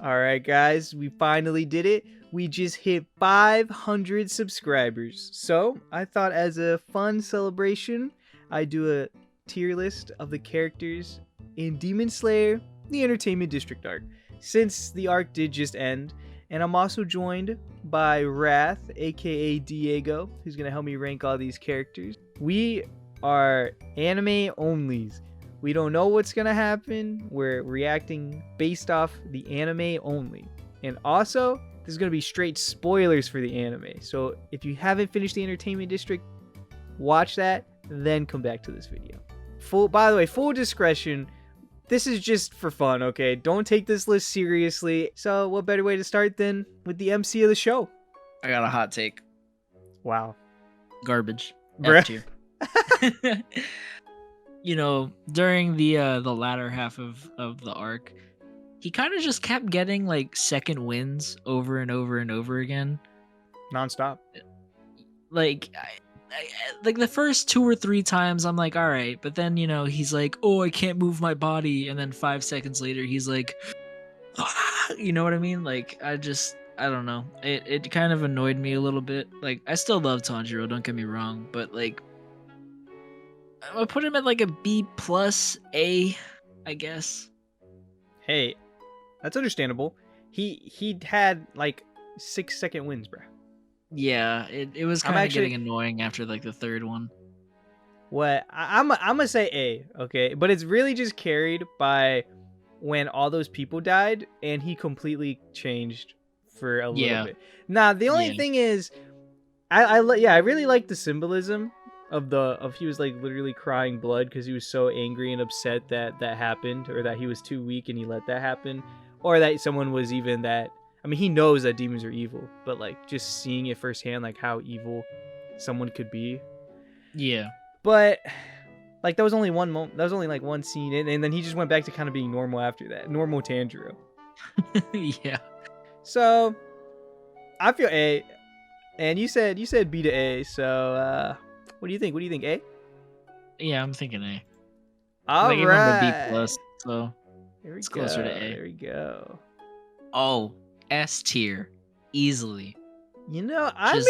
All right, guys, we finally did it. We just hit 500 subscribers. So I thought as a fun celebration, I'd do a tier list of the characters in Demon Slayer, the Entertainment District arc, since the arc did just end. And I'm also joined by Wrath, aka Diego, who's going to help me rank all these characters. We are anime onlys. We don't know what's going to happen. We're reacting based off the anime only. And also, there's going to be straight spoilers for the anime. So if you haven't finished the Entertainment District, watch that, then come back to this video. By the way, full discretion, this is just for fun, okay? Don't take this list seriously. So what better way to start than with the MC of the show? I got a hot take. Wow. Garbage. Bruh. F tier. You know, during the latter half of the arc, he kind of just kept getting like second wins over and over and over again, Non-stop. like like the first 2 or 3 times I'm like, all right, but then, you know, he's like, oh, I can't move my body, and then 5 seconds later he's like, ah, you know what I mean? Like, I don't know, it kind of annoyed me a little bit. Like, I still love Tanjiro, don't get me wrong, but like, I put him at like a B plus A, I guess. Hey, that's understandable. He had like 6-second wins, bro. Yeah, it was kind of getting annoying after like the third one. What I'm gonna say A, okay, but it's really just carried by when all those people died and he completely changed for a little bit. Now the only thing is, I really like the symbolism of he was like literally crying blood because he was so angry and upset that happened, or that he was too weak and he let that happen, or that someone was even that. I mean, he knows that demons are evil, but like just seeing it firsthand, like how evil someone could be. Yeah. But like that was only one moment. That was only like one scene, and then he just went back to kind of being normal after that. Normal Tanjiro. Yeah. So I feel A, and you said B to A. So what do you think? What do you think? A? Yeah, I'm thinking A. All right. right. B plus, so it's closer to A. There we go. Oh, S tier, easily. You know, I'm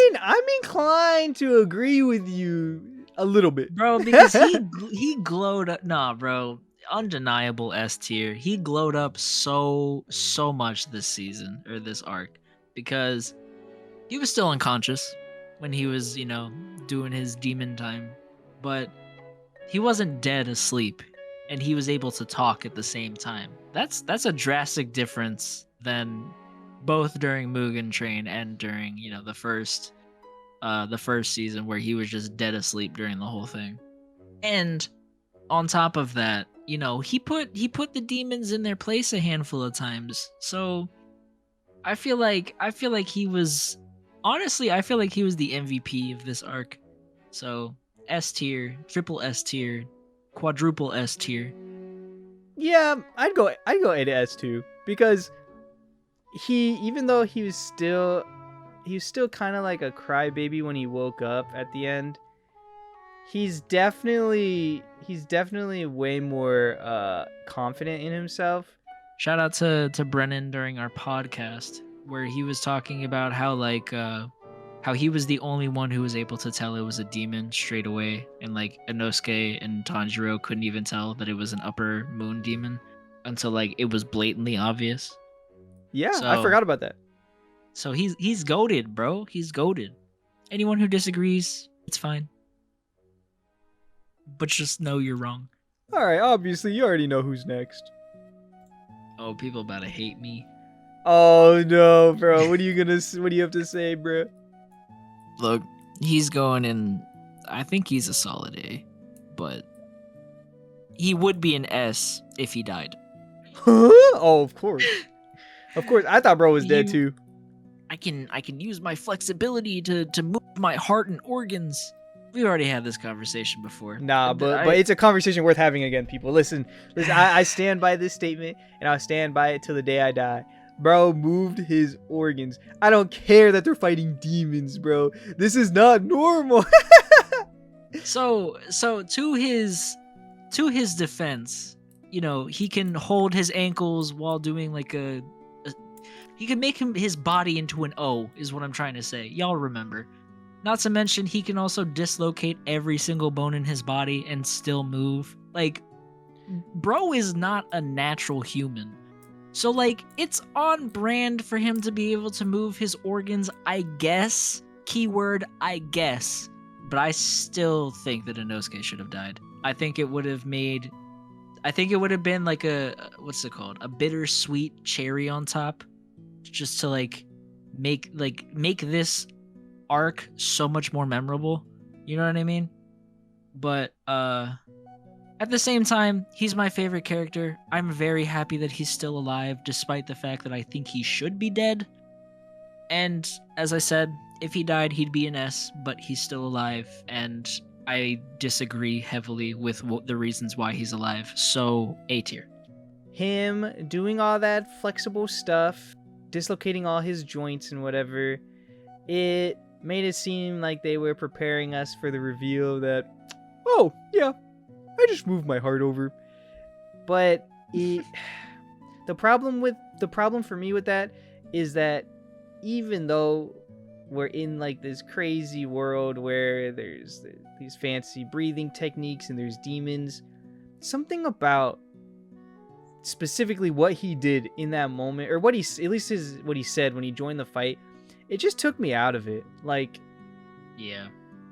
inclined to agree with you a little bit, bro, because he glowed up. Nah, bro, undeniable S tier. He glowed up so much this season, or this arc, because he was still unconscious when he was, you know, doing his demon time, but he wasn't dead asleep, and he was able to talk at the same time. That's a drastic difference than both during Mugen Train and during, you know, the first season where he was just dead asleep during the whole thing. And on top of that, you know, he put the demons in their place a handful of times. So I feel like he was, honestly, I feel like he was the MVP of this arc. So S tier, triple S tier, quadruple S tier. Yeah, I'd go A to S too, because even though he was still kind of like a crybaby when he woke up at the end, he's definitely way more confident in himself. Shout out to Brennan during our podcast where he was talking about how like how he was the only one who was able to tell it was a demon straight away, and like Inosuke and Tanjiro couldn't even tell that it was an upper moon demon until like it was blatantly obvious. Yeah, so, I forgot about that. So he's goated, bro. He's goated. Anyone who disagrees, it's fine. But just know you're wrong. All right, obviously you already know who's next. Oh, people about to hate me. Oh no, bro. What do you have to say, bro? Look, he's going in, I think he's a solid A, but he would be an S if he died. Huh? Oh, of course. Of course. I thought bro was dead too. I can use my flexibility to move my heart and organs. We already had this conversation before. Nah, but it's a conversation worth having again, people. Listen, I stand by this statement, and I'll stand by it till the day I die. Bro moved his organs. I don't care that they're fighting demons, bro. This is not normal. So to his defense, you know, he can hold his ankles while doing like a his body into an O, is what I'm trying to say. Y'all remember. Not to mention, he can also dislocate every single bone in his body and still move. Like, bro is not a natural human. So, like, it's on brand for him to be able to move his organs, I guess. Keyword, I guess. But I still think that Inosuke should have died. I think it would have been like what's it called? A bittersweet cherry on top. Just to, like, make this arc so much more memorable. You know what I mean? But, at the same time, he's my favorite character. I'm very happy that he's still alive, despite the fact that I think he should be dead. And as I said, if he died, he'd be an S, but he's still alive, and I disagree heavily with the reasons why he's alive. So, A tier. Him doing all that flexible stuff, dislocating all his joints and whatever, it made it seem like they were preparing us for the reveal that, oh, yeah, I just moved my heart over. But the problem for me with that is that even though we're in like this crazy world where there's these fancy breathing techniques and there's demons, something about specifically what he did in that moment, or what he said when he joined the fight, it just took me out of it. Like, yeah,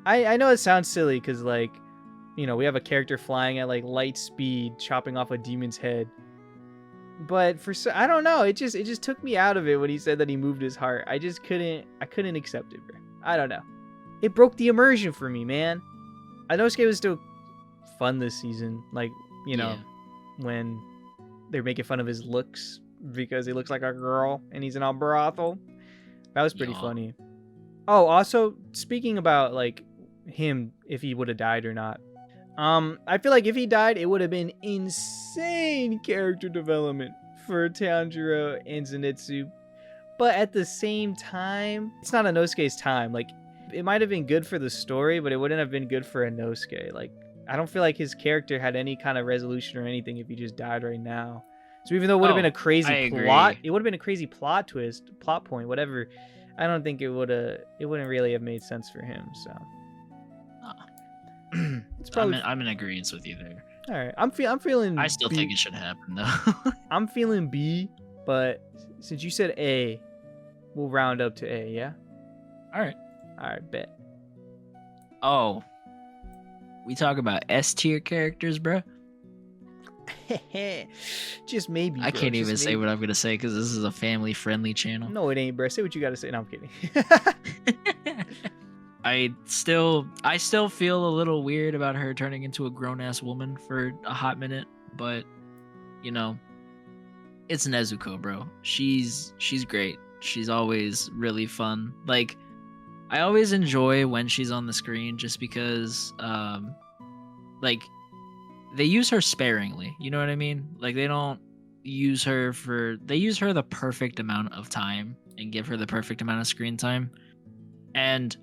I know it sounds silly because, like, you know, we have a character flying at like light speed, chopping off a demon's head. But I don't know, it just took me out of it when he said that he moved his heart. I couldn't accept it, bro. I don't know. It broke the immersion for me, man. Inosuke was still fun this season, like, you know, when they're making fun of his looks because he looks like a girl and he's in a brothel. That was pretty funny. Oh, also, speaking about like him, if he would have died or not. I feel like if he died, it would have been insane character development for Tanjiro and Zenitsu. But at the same time, it's not Inosuke's time. Like, it might have been good for the story, but it wouldn't have been good for Inosuke. Like, I don't feel like his character had any kind of resolution or anything if he just died right now. So even though it would have been a crazy plot, it would have been a crazy plot twist, plot point, whatever. I don't think it wouldn't really have made sense for him. So. It's probably... I'm in agreement with you there. All right, I'm feeling. I still think it should happen though. I'm feeling B, but since you said A, we'll round up to A. Yeah. All right, bet. Oh, we talk about S tier characters, bro. Just maybe. I can't even say what I'm gonna say because this is a family-friendly channel. No, it ain't, bro. Say what you gotta say. No, I'm kidding. I still feel a little weird about her turning into a grown-ass woman for a hot minute, but you know, it's Nezuko, bro. She's great. She's always really fun. Like, I always enjoy when she's on the screen just because like, they use her sparingly, you know what I mean? Like, they don't use her they use her the perfect amount of time and give her the perfect amount of screen time. And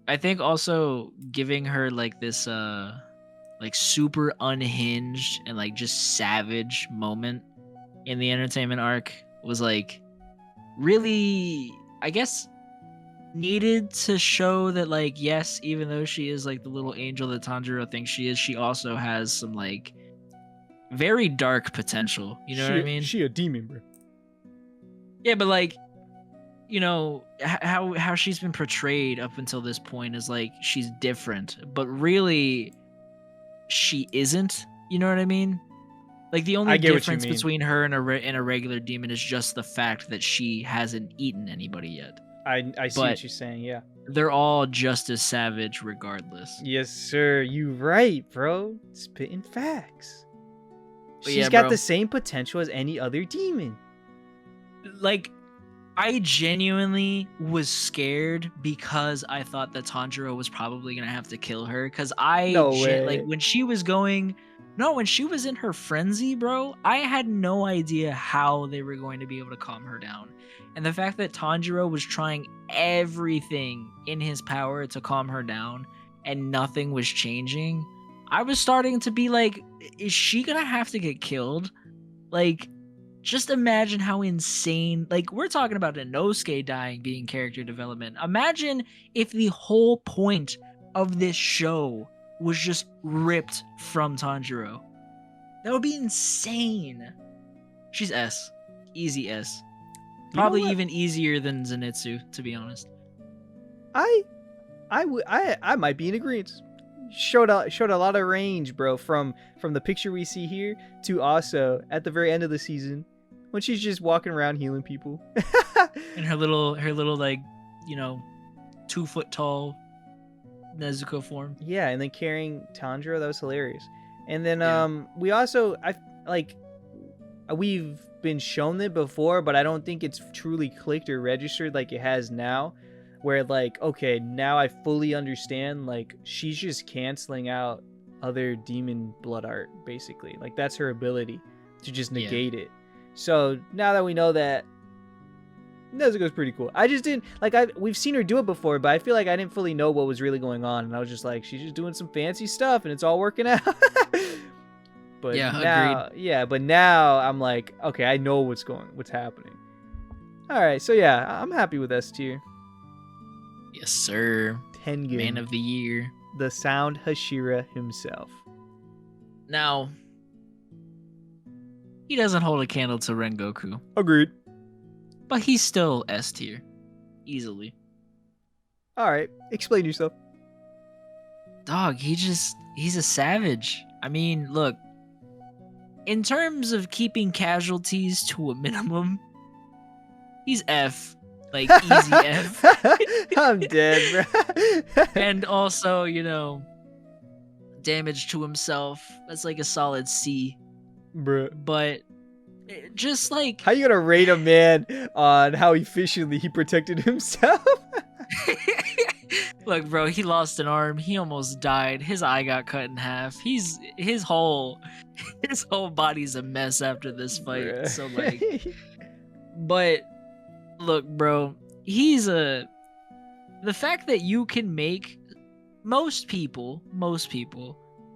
I think also giving her like this like super unhinged and like just savage moment in the entertainment arc was like really, I guess, needed to show that, like, yes, even though she is like the little angel that Tanjiro thinks she is, she also has some like very dark potential. You know what I mean? She a demon, bro. Yeah, but like, you know, how she's been portrayed up until this point is like she's different, but really she isn't. You know what I mean? Like, the only difference between her and a regular demon is just the fact that she hasn't eaten anybody yet. I see what you're saying, yeah. They're all just as savage regardless. Yes, sir. You right, bro. Spitting facts. But She's got the same potential as any other demon. Like, I genuinely was scared because I thought that Tanjiro was probably gonna have to kill her. Cause like when she was in her frenzy, bro, I had no idea how they were going to be able to calm her down. And the fact that Tanjiro was trying everything in his power to calm her down and nothing was changing, I was starting to be like, is she gonna have to get killed? Like, just imagine how insane. Like, we're talking about Inosuke dying being character development. Imagine if the whole point of this show was just ripped from Tanjiro. That would be insane. She's S. Easy S. Probably even easier than Zenitsu, to be honest. I might be in agreement. Showed a lot of range, bro, from the picture we see here to also at the very end of the season when she's just walking around healing people. In her little like, 2 foot tall Nezuko form. Yeah, and then carrying Tanjiro, that was hilarious. And then Yeah. we also we've been shown it before, but I don't think it's truly clicked or registered like it has now. Where like, okay, now I fully understand, like, she's just canceling out other demon blood art, basically. Like, that's her ability to just negate it. So now that we know that, Nezuko's pretty cool. I just didn't like, we've seen her do it before, but I feel like I didn't fully know what was really going on, and I was just like, she's just doing some fancy stuff and it's all working out. But but now I'm like, okay, I know what's happening. All right, so yeah, I'm happy with S tier. Yes, sir. Tengen, Man of the year. the Sound Hashira himself. Now, he doesn't hold a candle to Rengoku, Agreed. but he's still S tier. Easily. All right, explain yourself. Dog, he's a savage. I mean, look, in terms of keeping casualties to a minimum, he's F. Like, easy F. I'm dead, bro. And also, damage to himself. That's like a solid C. Bro. But just like, how you gonna rate a man on how efficiently he protected himself? look, bro, he lost an arm. He almost died. His eye got cut in half. His whole body's a mess after this fight. Bruh. So like, but look, bro, the fact that you can make most people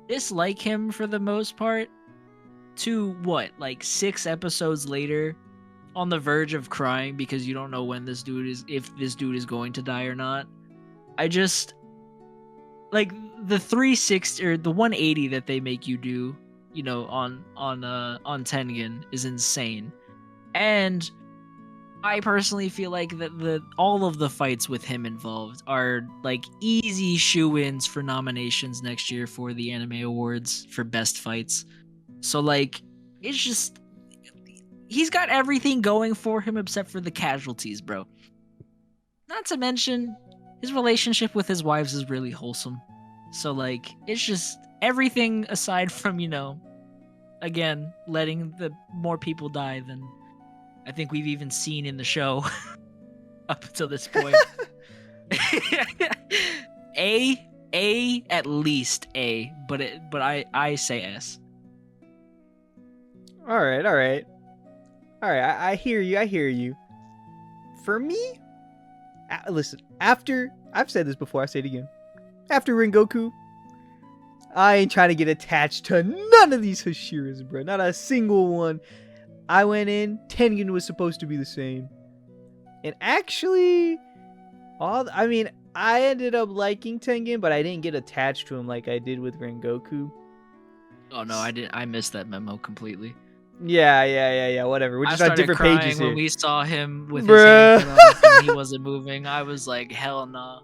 dislike him for the most part to what, like 6 episodes later on the verge of crying because you don't know when if this dude is going to die or not. I just like the 360 or the 180 that they make you do, on Tengen is insane. And I personally feel like that all of the fights with him involved are like easy shoe-ins for nominations next year for the Anime Awards for best fights. So like, it's just, he's got everything going for him except for the casualties, bro. Not to mention, his relationship with his wives is really wholesome. So like, it's just everything aside from, again, letting the more people die than I think we've even seen in the show up until this point. A, at least A, but I say S. All right. I hear you. For me, listen. After I've said this before, I say it again. After Rengoku, I ain't trying to get attached to none of these Hashiras, bro. Not a single one. I went in, Tengen was supposed to be the same. And actually, I ended up liking Tengen, but I didn't get attached to him like I did with Rengoku. Oh no, I didn't. I missed that memo completely. Yeah, whatever. We're just on different pages here. When we saw him with his hand cut off and he wasn't moving, I was like, hell nah.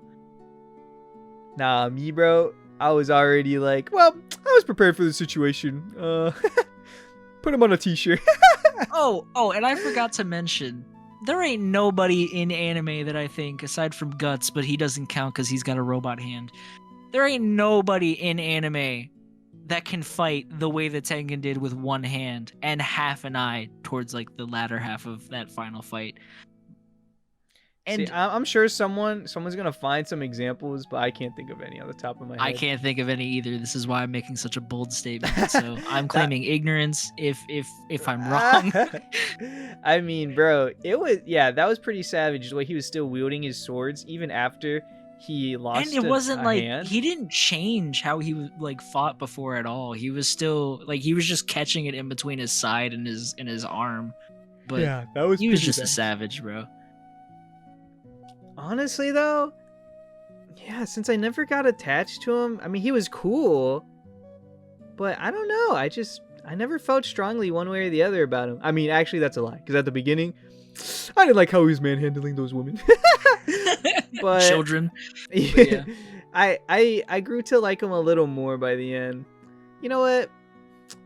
Nah, me, bro, I was already like, well, I was prepared for the situation. Put him on a t-shirt. Oh, and I forgot to mention, there ain't nobody in anime that I think, aside from Guts, but he doesn't count because he's got a robot hand. There ain't nobody in anime that can fight the way that Tengen did with one hand and half an eye towards like the latter half of that final fight. And see, I'm sure someone's gonna find some examples, but I can't think of any on the top of my head. I can't think of any either. This is why I'm making such a bold statement. So I'm claiming ignorance if I'm wrong. I mean, bro, that was pretty savage the way he was still wielding his swords even after he lost. And it wasn't like hand. He didn't change how he was like fought before at all. He was still like he was just catching it in between his side and his arm. but yeah, that was he was pretty just a bad. savage, bro. Honestly, though, yeah, since I never got attached to him, I mean, he was cool, but I don't know. I never felt strongly one way or the other about him. I mean, actually, that's a lie, because at the beginning, I didn't like how he was manhandling those women. But Children. But yeah. I grew to like him a little more by the end. You know what?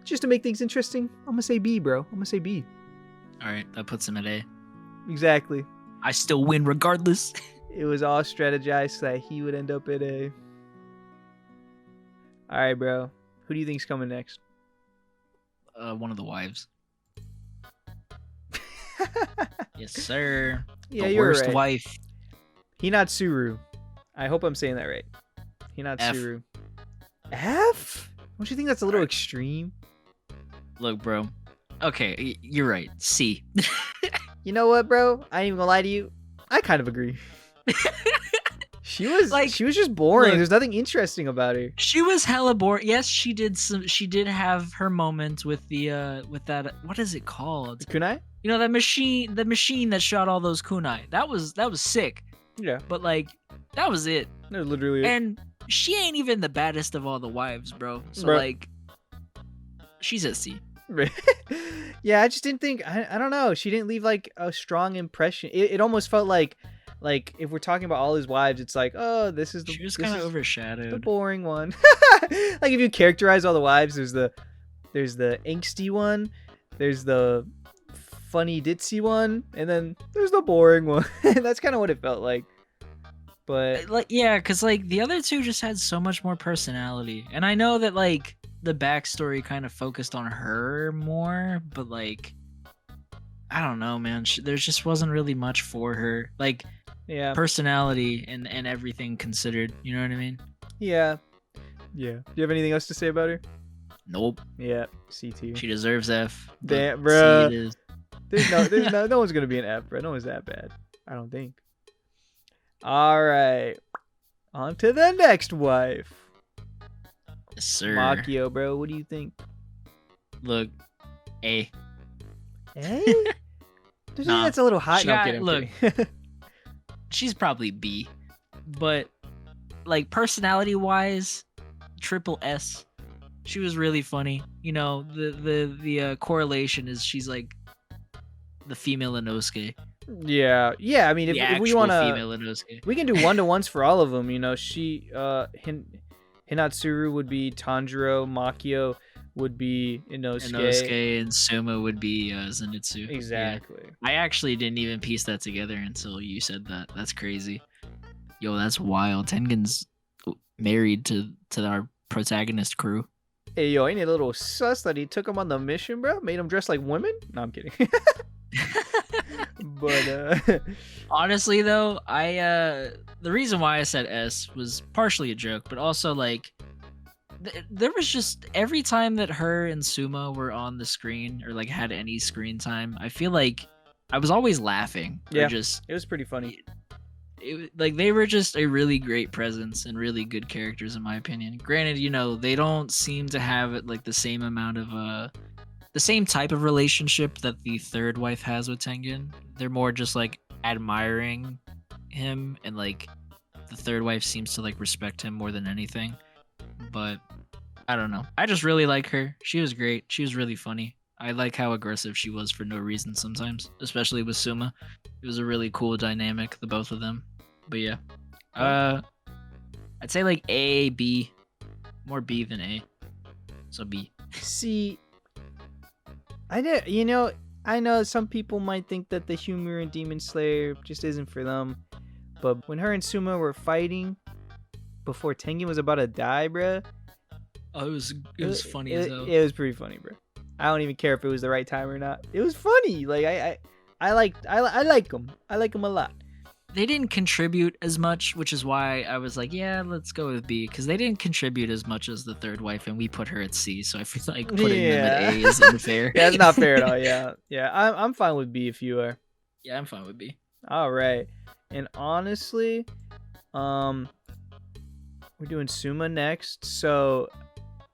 Just to make things interesting, I'm gonna say B, bro. I'm gonna say B. All right, that puts him at A. Exactly. I still win regardless. It was all strategized so that he would end up at A. All right, bro. Who do you think's coming next? One of the wives. Yes, sir. Yeah, the you're worst right. wife. Hinatsuru. I hope I'm saying that right. Hinatsuru. F? Don't you think that's a little extreme? Look, bro. Okay, you're right. C. You know what, bro? I ain't even gonna lie to you. I kind of agree. She was just boring. Look, there's nothing interesting about her. She was hella bored. Yes, she did have her moment with the with that, what is it called? Kunai? You know, the machine that shot all those kunai. That was sick. Yeah. But like, that was it. That's literally it. And she ain't even the baddest of all the wives, bro. So Bro. like, she's at C. Yeah, I just didn't think. I don't know. She didn't leave like a strong impression. It almost felt like if we're talking about all his wives, it's like, oh, this is the. She was this kind of is overshadowed. the boring one. Like if you characterize all the wives, there's the angsty one, there's the funny ditzy one, and then there's the boring one. That's kind of what it felt like. But Like, yeah, because like the other two just had so much more personality, and I know that like the backstory kind of focused on her more, but like, I don't know, man. There just wasn't really much for her, like, yeah, personality and everything considered. You know what I mean? yeah. Do you have anything else to say about her? Nope. Yeah, C tier. She deserves F. but Damn, C bruh. it is. There's no one's gonna be an F, bro. No one's that bad. I don't think. All right, on to the next wife. Yes, sir. Makio, bro. What do you think? Look, A. Don't you think Nah. that's a little hot? She No, I'm got- kidding, I'm look. kidding. She's probably B, but like personality wise, triple S. She was really funny. You know, the correlation is she's like the female Inosuke. Yeah. I mean, The if we actual wanna, female Inosuke. we can do 1-to-1s for all of them. You know, Hinatsuru would be Tanjiro, Makio would be Inosuke and Suma would be Zenitsu. Yeah. Exactly. I actually didn't even piece that together until you said that. That's crazy. Yo, that's wild. Tengen's married to our protagonist crew. Hey, yo, ain't it a little sus that he took him on the mission, bro? Made him dress like women? No, I'm kidding. But Honestly though, the reason why I said S was partially a joke, but also like there was just every time that her and Suma were on the screen or like had any screen time, I feel like I was always laughing. Yeah. Or just it was pretty funny. like they were just a really great presence and really good characters in my opinion. Granted, you know, they don't seem to have like the same amount of the same type of relationship that the third wife has with Tengen. They're more just like admiring him, and like the third wife seems to like respect him more than anything. But I don't know. I just really like her. She was great. She was really funny. I like how aggressive she was for no reason sometimes, especially with Suma. It was a really cool dynamic, the both of them. But yeah. I'd say like A, B. More B than A. So B. See, I know some people might think that the humor in Demon Slayer just isn't for them, but when her and Suma were fighting before Tengen was about to die, bruh, Oh, it was funny as hell. It was pretty funny, bro. I don't even care if it was the right time or not. It was funny. Like I like them. I like them a lot. They didn't contribute as much, which is why I was like, yeah, let's go with B, because they didn't contribute as much as the third wife, and we put her at C. So I feel like putting them at A is unfair. Yeah, it's not fair at all. Yeah. I'm fine with B if you are. Yeah, I'm fine with B. All right. And honestly, we're doing Suma next. So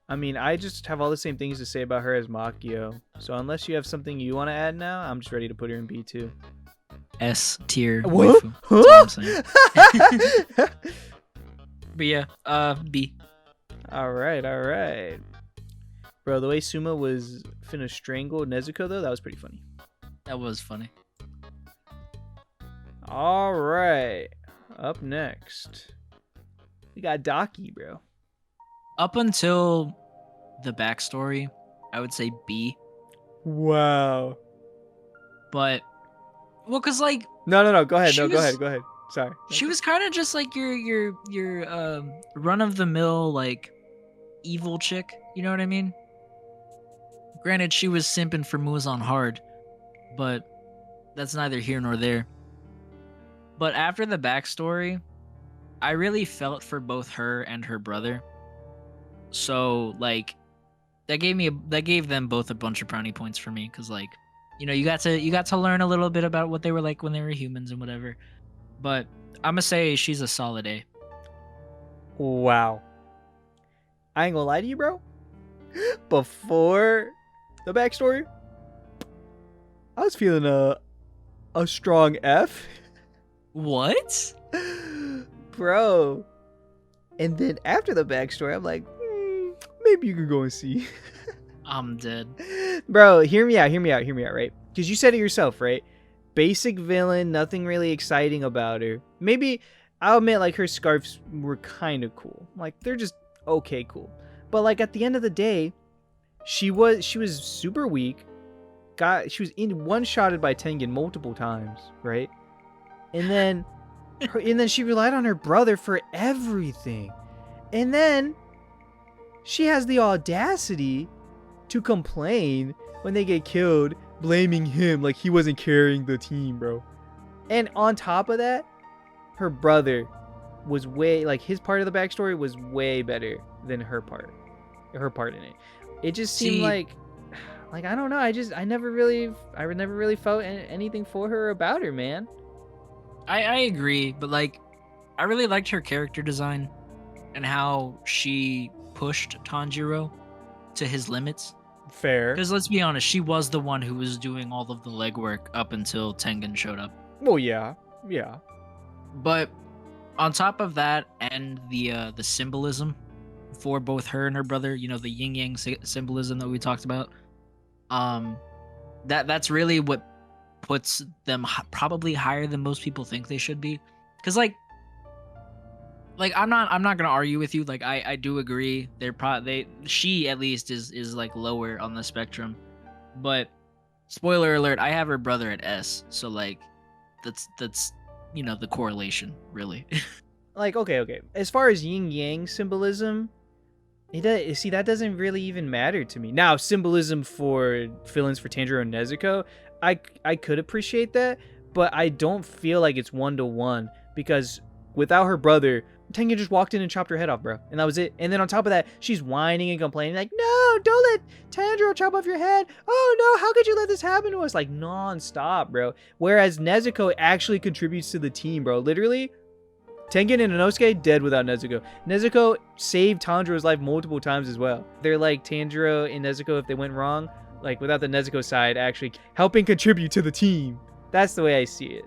I mean, I just have all the same things to say about her as Makio. So unless you have something you want to add now, I'm just ready to put her in B2. S tier What? waifu. That's all I'm saying. But yeah, B. All right. Bro, the way Suma was finna strangle Nezuko, though, that was pretty funny. That was funny. All right. Up next, we got Daki, bro. Up until the backstory, I would say B. Wow. But, well, cause like No. Go ahead. She No, go was- ahead. Sorry. she was kind of just like your run of the mill like evil chick. You know what I mean? Granted, she was simping for Muzan hard, but that's neither here nor there. But after the backstory, I really felt for both her and her brother. So like that gave them both a bunch of brownie points for me because like you got to learn a little bit about what they were like when they were humans and whatever. But I'm gonna say she's a solid A. Wow. I ain't gonna lie to you, bro. Before the backstory, I was feeling a strong F. What? Bro. And then after the backstory, I'm like, maybe you could go and see. I'm dead. Bro, hear me out, right? Because you said it yourself, right? Basic villain, nothing really exciting about her. Maybe, I'll admit, like, her scarves were kind of cool. Like, they're just okay cool. But, like, at the end of the day, she was super weak. She was one-shotted by Tengen multiple times, right? And then, she relied on her brother for everything. And then she has the audacity to complain when they get killed, blaming him like he wasn't carrying the team, bro. And on top of that, her brother was his part of the backstory was way better than her part in it. It just seemed like I don't know. I never really felt anything for her about her, man. I agree, but like I really liked her character design and how she pushed Tanjiro to his limits. Fair. Because let's be honest, she was the one who was doing all of the legwork up until Tengen showed up. Well, yeah. But on top of that, and the symbolism for both her and her brother, the yin yang symbolism that we talked about, that's really what puts them probably higher than most people think they should be. Because like I'm not gonna argue with you. Like I do agree. She at least is like lower on the spectrum. But spoiler alert, I have her brother at S. So like that's the correlation really. Like okay. As far as yin yang symbolism, that doesn't really even matter to me. Now symbolism for villains for Tanjiro and Nezuko, I could appreciate that, but I don't feel like it's 1-to-1 because without her brother, Tengen just walked in and chopped her head off, bro. And that was it. And then on top of that, she's whining and complaining like, no, don't let Tanjiro chop off your head. Oh, no, how could you let this happen to us? Like, non-stop, bro. Whereas Nezuko actually contributes to the team, bro. Literally, Tengen and Inosuke dead without Nezuko. Nezuko saved Tanjiro's life multiple times as well. They're like Tanjiro and Nezuko if they went wrong, like without the Nezuko side actually helping contribute to the team. That's the way I see it.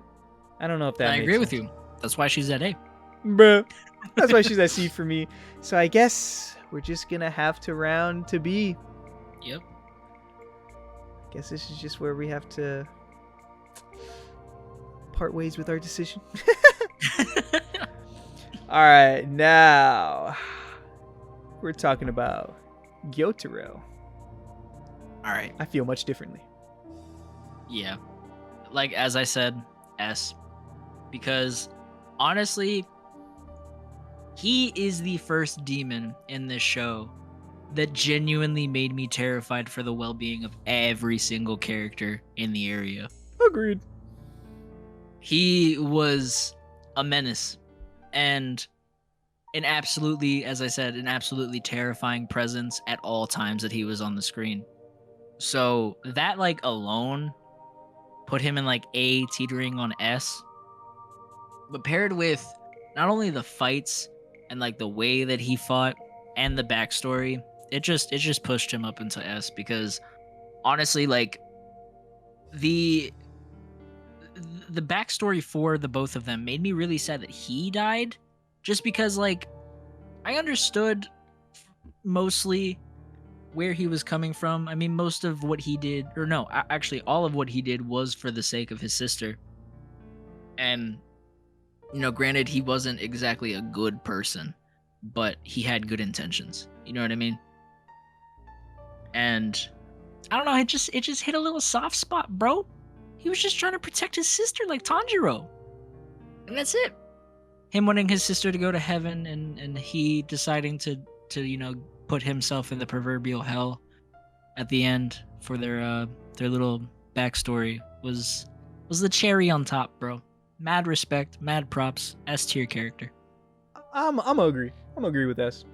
I don't know if that I makes agree with sense. you. That's why she's at A. Bruh. That's why she's at C for me. So I guess we're just gonna have to round to B. Yep. Guess this is just where we have to part ways with our decision. Alright, now we're talking about Gyutaro. Alright. I feel much differently. Yeah. Like as I said, S. Because honestly, he is the first demon in this show that genuinely made me terrified for the well-being of every single character in the area. Agreed. He was a menace and an absolutely terrifying presence at all times that he was on the screen. So that like alone put him in like A teetering on S. But paired with not only the fights and like the way that he fought and the backstory, It just pushed him up into S because honestly, like the backstory for the both of them made me really sad that he died, just because like I understood mostly where he was coming from. I mean, most of what he did, or no, actually all of what he did was for the sake of his sister. And granted, he wasn't exactly a good person, but he had good intentions. You know what I mean? And I don't know, it just hit a little soft spot, bro. He was just trying to protect his sister like Tanjiro. And that's it. Him wanting his sister to go to heaven and he deciding to put himself in the proverbial hell at the end for their little backstory was the cherry on top, bro. Mad respect, mad props, S tier character. I'm agree with S,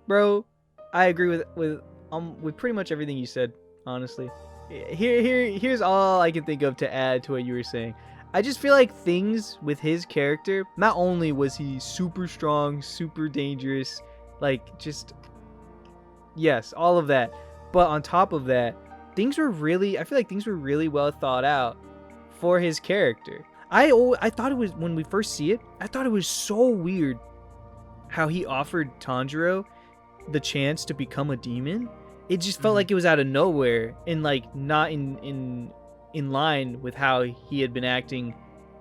bro. I agree with pretty much everything you said. Honestly, here's all I can think of to add to what you were saying. I just feel like things with his character. Not only was he super strong, super dangerous, like just yes, all of that. But on top of that, I feel like things were really well thought out for his character. I thought it was, when we first see it, I thought it was so weird how he offered Tanjiro the chance to become a demon. It just felt like it was out of nowhere and like not in line with how he had been acting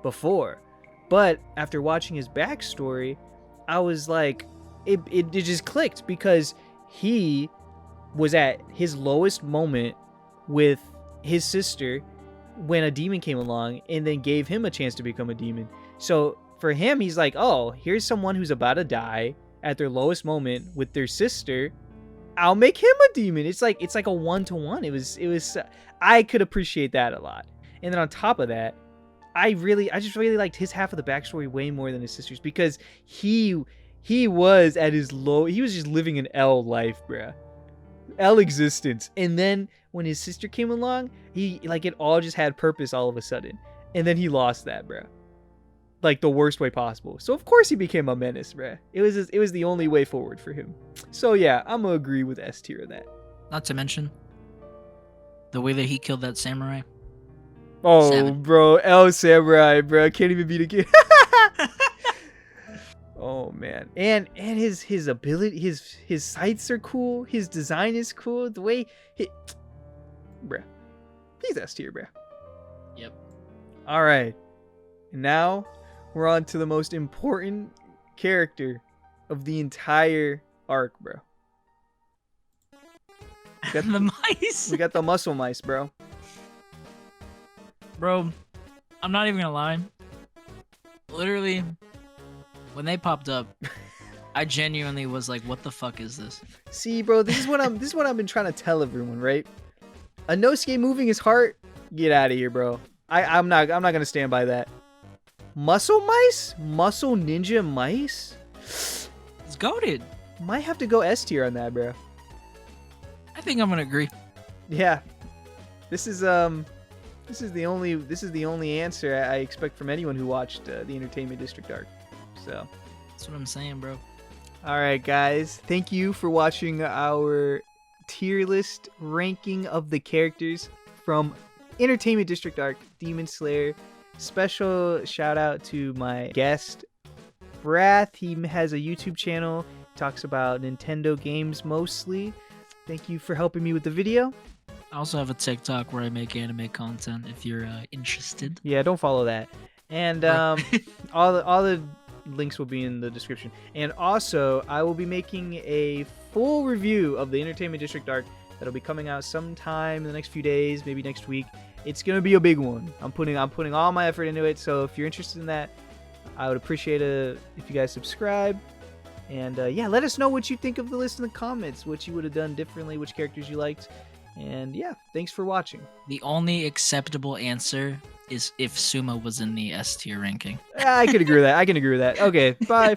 before. But after watching his backstory, I was like, it just clicked, because he was at his lowest moment with his sister when a demon came along and then gave him a chance to become a demon. So for him, he's like, oh, here's someone who's about to die at their lowest moment with their sister. I'll make him a demon. It's like a 1-to-1. It was I could appreciate that a lot. And then on top of that, I just really liked his half of the backstory way more than his sister's, because he was at his low. He was just living an L life, bruh. L existence. And then when his sister came along, it all just had purpose all of a sudden. And then he lost that, bruh. Like the worst way possible. So of course he became a menace, bruh. It was the only way forward for him. So yeah, I'm gonna agree with S tier of that. Not to mention the way that he killed that samurai. Oh, Savage. bro, L Samurai, bro, can't even beat a kid. Oh man, and his ability, his sights are cool. His design is cool. The way bruh, he's S tier, bruh. Yep. All right, and now we're on to the most important character of the entire arc, bro. The mice. We got the muscle mice, bro. Bro, I'm not even gonna lie. Literally, when they popped up, I genuinely was like, "What the fuck is this?" See, bro, this is what I've been trying to tell everyone, right? Inosuke moving his heart, get out of here, bro. I'm not gonna stand by that. Muscle mice, muscle ninja mice. It's goated. Might have to go S tier on that, bro. I think I'm gonna agree. Yeah, this is the only answer I expect from anyone who watched the Entertainment District arc. So that's what I'm saying, bro. All right, guys. Thank you for watching our tier list ranking of the characters from Entertainment District arc Demon Slayer. Special shout out to my guest, Brath. He has a YouTube channel, talks about Nintendo games mostly. Thank you for helping me with the video. I also have a TikTok where I make anime content if you're interested. Yeah, don't follow that. And all the links will be in the description. And also, I will be making a full review of the Entertainment District arc that'll be coming out sometime in the next few days, maybe next week. It's gonna be a big one. I'm putting all my effort into it. So if you're interested in that, I would appreciate it if you guys subscribe. And yeah, let us know what you think of the list in the comments, what you would have done differently, which characters you liked. And yeah, thanks for watching. The only acceptable answer is if Suma was in the S tier ranking. I can agree with that. Okay, bye.